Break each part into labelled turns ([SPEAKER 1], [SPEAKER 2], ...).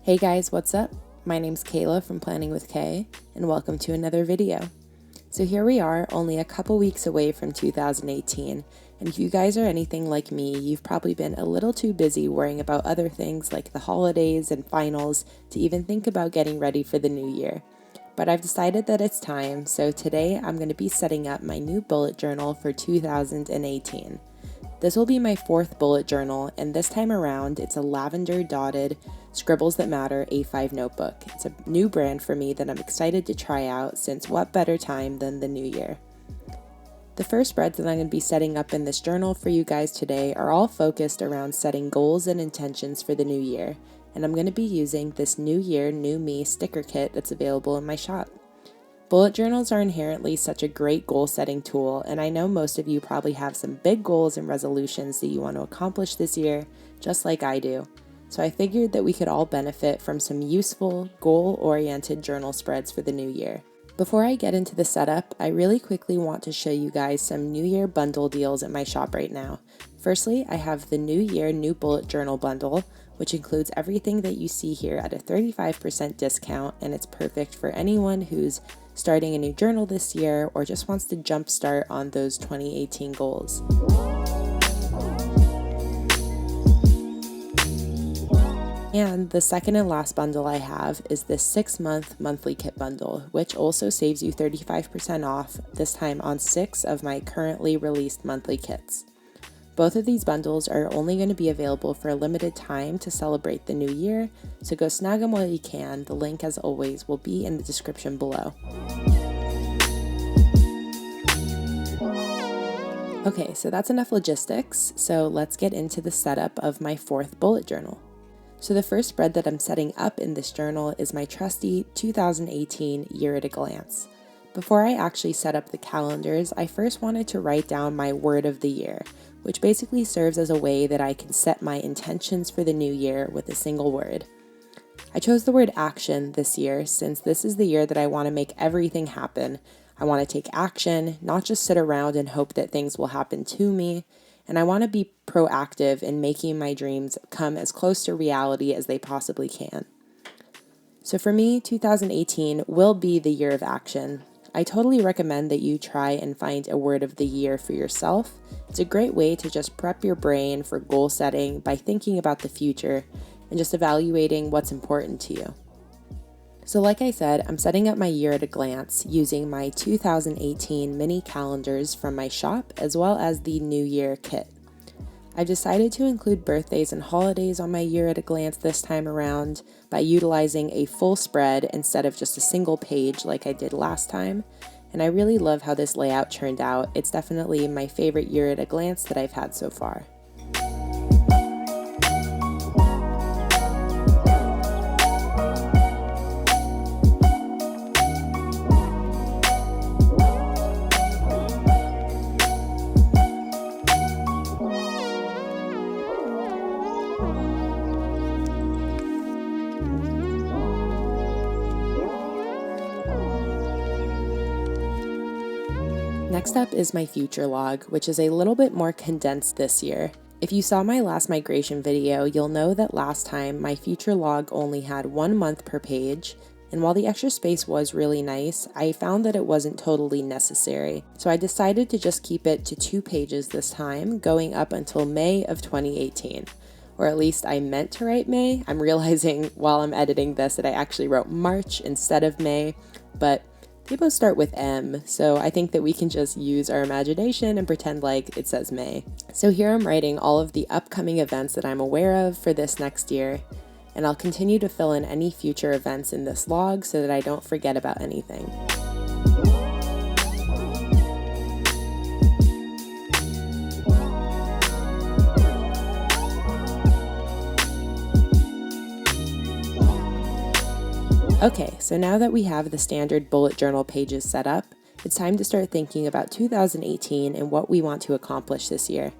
[SPEAKER 1] Hey guys, what's up? My name's Kayla from Planning with Kay, and welcome to another video. So here we are, only a couple weeks away from 2018, and if you guys are anything like me, you've probably been a little too busy worrying about other things like the holidays and finals to even think about getting ready for the new year. But I've decided that it's time, so today I'm going to be setting up my new bullet journal for 2018. This will be my fourth bullet journal, and this time around it's a lavender dotted Scribbles That Matter A5 notebook. It's a new brand for me that I'm excited to try out, since what better time than the new year. The first spreads that I'm going to be setting up in this journal for you guys today are all focused around setting goals and intentions for the new year, and I'm going to be using this New Year, New Me sticker kit that's available in my shop. Bullet journals are inherently such a great goal-setting tool, and I know most of you probably have some big goals and resolutions that you want to accomplish this year, just like I do. So I figured that we could all benefit from some useful, goal-oriented journal spreads for the new year. Before I get into the setup, I really quickly want to show you guys some New Year bundle deals at my shop right now. Firstly, I have the New Year New Bullet Journal bundle, which includes everything that you see here at a 35% discount, and it's perfect for anyone who's starting a new journal this year or just wants to jumpstart on those 2018 goals. And the second and last bundle I have is this 6-month monthly kit bundle, which also saves you 35% off, this time on 6 of my currently released monthly kits. Both of these bundles are only going to be available for a limited time to celebrate the new year, so go snag them while you can. The link, as always, will be in the description below. Okay, so that's enough logistics, so let's get into the setup of my fourth bullet journal. So the first spread that I'm setting up in this journal is my trusty 2018 Year at a Glance. Before I actually set up the calendars, I first wanted to write down my word of the year, which basically serves as a way that I can set my intentions for the new year with a single word. I chose the word action this year since this is the year that I want to make everything happen. I want to take action, not just sit around and hope that things will happen to me, and I want to be proactive in making my dreams come as close to reality as they possibly can. So for me, 2018 will be the year of action. I totally recommend that you try and find a word of the year for yourself. It's a great way to just prep your brain for goal setting by thinking about the future and just evaluating what's important to you. So like I said, I'm setting up my year at a glance using my 2018 mini calendars from my shop as well as the New Year kit. I've decided to include birthdays and holidays on my year at a glance this time around by utilizing a full spread instead of just a single page like I did last time, and I really love how this layout turned out. It's definitely my favorite year at a glance that I've had so far. Next up is my future log, which is a little bit more condensed this year. If you saw my last migration video, you'll know that last time my future log only had 1 month per page, and while the extra space was really nice, I found that it wasn't totally necessary. So I decided to just keep it to 2 pages this time, going up until May of 2018. Or at least I meant to write May. I'm realizing while I'm editing this that I actually wrote March instead of May, but they both start with M, so I think that we can just use our imagination and pretend like it says May. So here I'm writing all of the upcoming events that I'm aware of for this next year, and I'll continue to fill in any future events in this log so that I don't forget about anything. Okay, so now that we have the standard bullet journal pages set up, it's time to start thinking about 2018 and what we want to accomplish this year.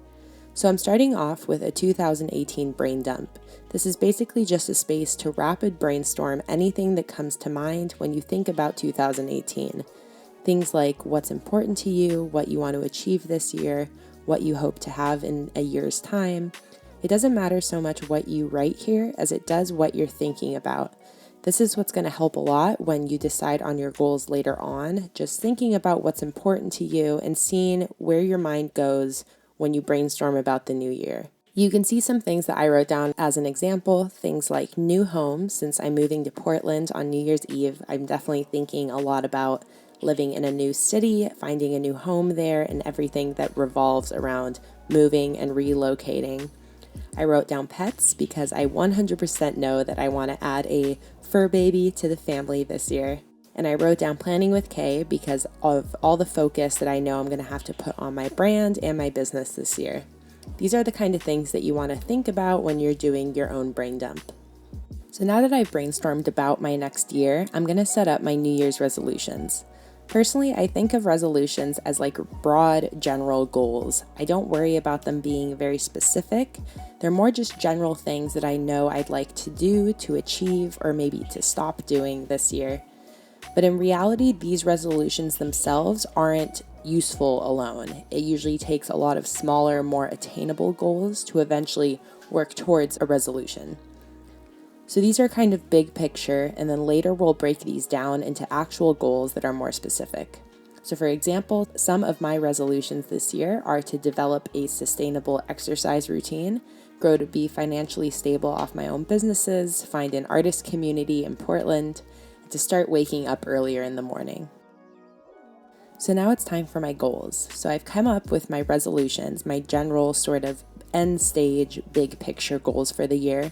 [SPEAKER 1] So I'm starting off with a 2018 brain dump. This is basically just a space to rapid brainstorm anything that comes to mind when you think about 2018. Things like what's important to you, what you want to achieve this year, what you hope to have in a year's time, It doesn't matter so much what you write here as it does what you're thinking about. This is what's going to help a lot when you decide on your goals later on, just thinking about what's important to you and seeing where your mind goes when you brainstorm about the new year. You can see some things that I wrote down as an example, things like new home. Since I'm moving to Portland on New Year's Eve, I'm definitely thinking a lot about living in a new city, finding a new home there, and everything that revolves around moving and relocating. I wrote down pets because I 100% know that I want to add a fur baby to the family this year. And I wrote down planning with Kay because of all the focus that I know I'm going to have to put on my brand and my business this year. These are the kind of things that you want to think about when you're doing your own brain dump. So now that I've brainstormed about my next year, I'm going to set up my New Year's resolutions. Personally, I think of resolutions as like broad, general goals. I don't worry about them being very specific. They're more just general things that I know I'd like to do, to achieve, or maybe to stop doing this year. But in reality, these resolutions themselves aren't useful alone. It usually takes a lot of smaller, more attainable goals to eventually work towards a resolution. So these are kind of big picture, and then later we'll break these down into actual goals that are more specific. So for example, some of my resolutions this year are to develop a sustainable exercise routine, grow to be financially stable off my own businesses, find an artist community in Portland, and to start waking up earlier in the morning. So now it's time for my goals. So I've come up with my resolutions, my general sort of end stage, big picture goals for the year.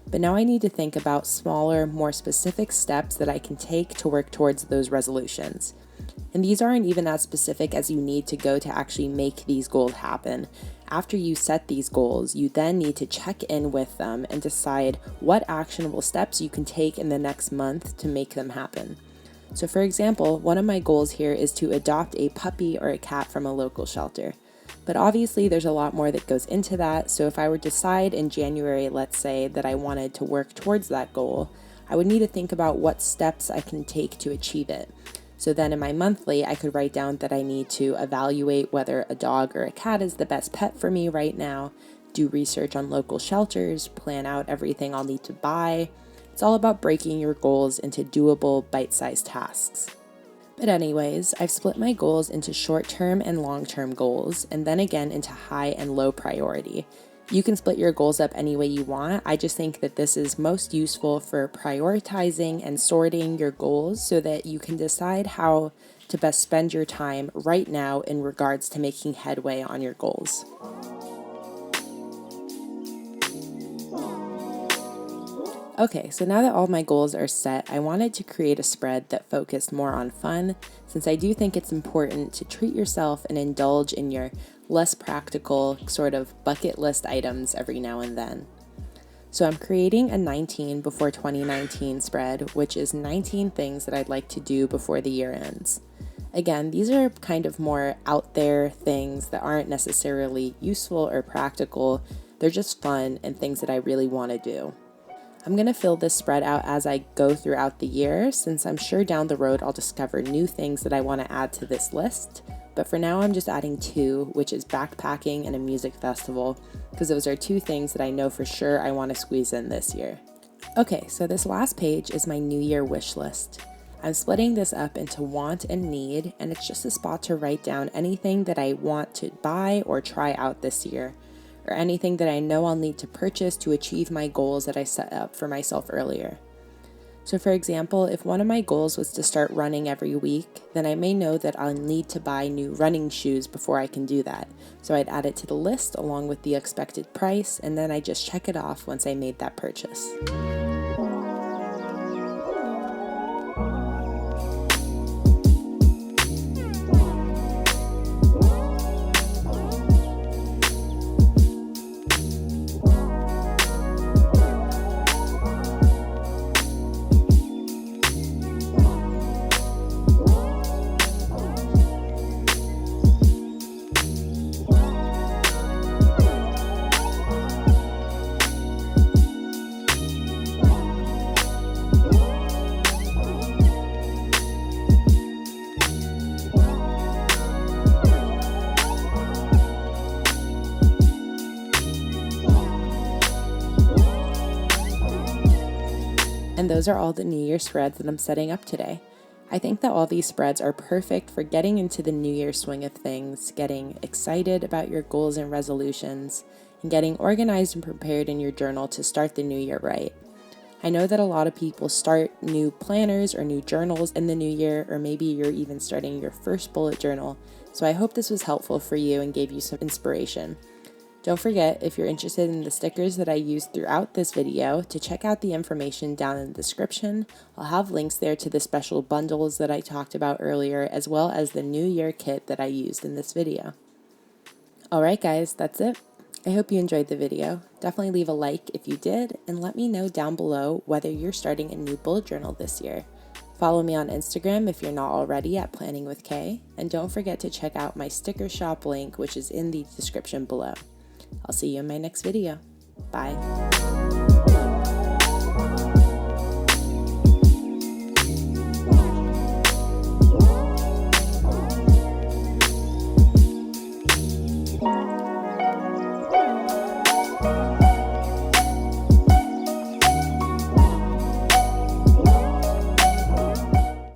[SPEAKER 1] But now I need to think about smaller, more specific steps that I can take to work towards those resolutions. And these aren't even as specific as you need to go to actually make these goals happen. After you set these goals, you then need to check in with them and decide what actionable steps you can take in the next month to make them happen. So for example, one of my goals here is to adopt a puppy or a cat from a local shelter. But obviously there's a lot more that goes into that, so if I were to decide in January, let's say, that I wanted to work towards that goal, I would need to think about what steps I can take to achieve it. So then in my monthly, I could write down that I need to evaluate whether a dog or a cat is the best pet for me right now, do research on local shelters, plan out everything I'll need to buy. It's all about breaking your goals into doable, bite-sized tasks. But anyways, I've split my goals into short-term and long-term goals, and then again into high and low priority. You can split your goals up any way you want. I just think that this is most useful for prioritizing and sorting your goals so that you can decide how to best spend your time right now in regards to making headway on your goals. Okay, so now that all my goals are set, I wanted to create a spread that focused more on fun, since I do think it's important to treat yourself and indulge in your less practical sort of bucket list items every now and then. So I'm creating a 19 before 2019 spread, which is 19 things that I'd like to do before the year ends. Again, these are kind of more out there things that aren't necessarily useful or practical. They're just fun and things that I really want to do. I'm going to fill this spread out as I go throughout the year, since I'm sure down the road I'll discover new things that I want to add to this list. But for now, I'm just adding 2, which is backpacking and a music festival, because those are 2 things that I know for sure I want to squeeze in this year. Okay, so this last page is my New Year wish list. I'm splitting this up into want and need, and it's just a spot to write down anything that I want to buy or try out this year, or anything that I know I'll need to purchase to achieve my goals that I set up for myself earlier. So for example, if one of my goals was to start running every week, then I may know that I'll need to buy new running shoes before I can do that. So I'd add it to the list along with the expected price, and then I just check it off once I made that purchase. And those are all the New Year spreads that I'm setting up today. I think that all these spreads are perfect for getting into the New Year swing of things, getting excited about your goals and resolutions, and getting organized and prepared in your journal to start the new year right. I know that a lot of people start new planners or new journals in the new year, or maybe you're even starting your first bullet journal, so I hope this was helpful for you and gave you some inspiration. Don't forget, if you're interested in the stickers that I used throughout this video, to check out the information down in the description. I'll have links there to the special bundles that I talked about earlier, as well as the New Year kit that I used in this video. Alright guys, that's it. I hope you enjoyed the video. Definitely leave a like if you did, and let me know down below whether you're starting a new bullet journal this year. Follow me on Instagram if you're not already at Planning with Kay, and don't forget to check out my sticker shop link, which is in the description below. I'll see you in my next video. Bye.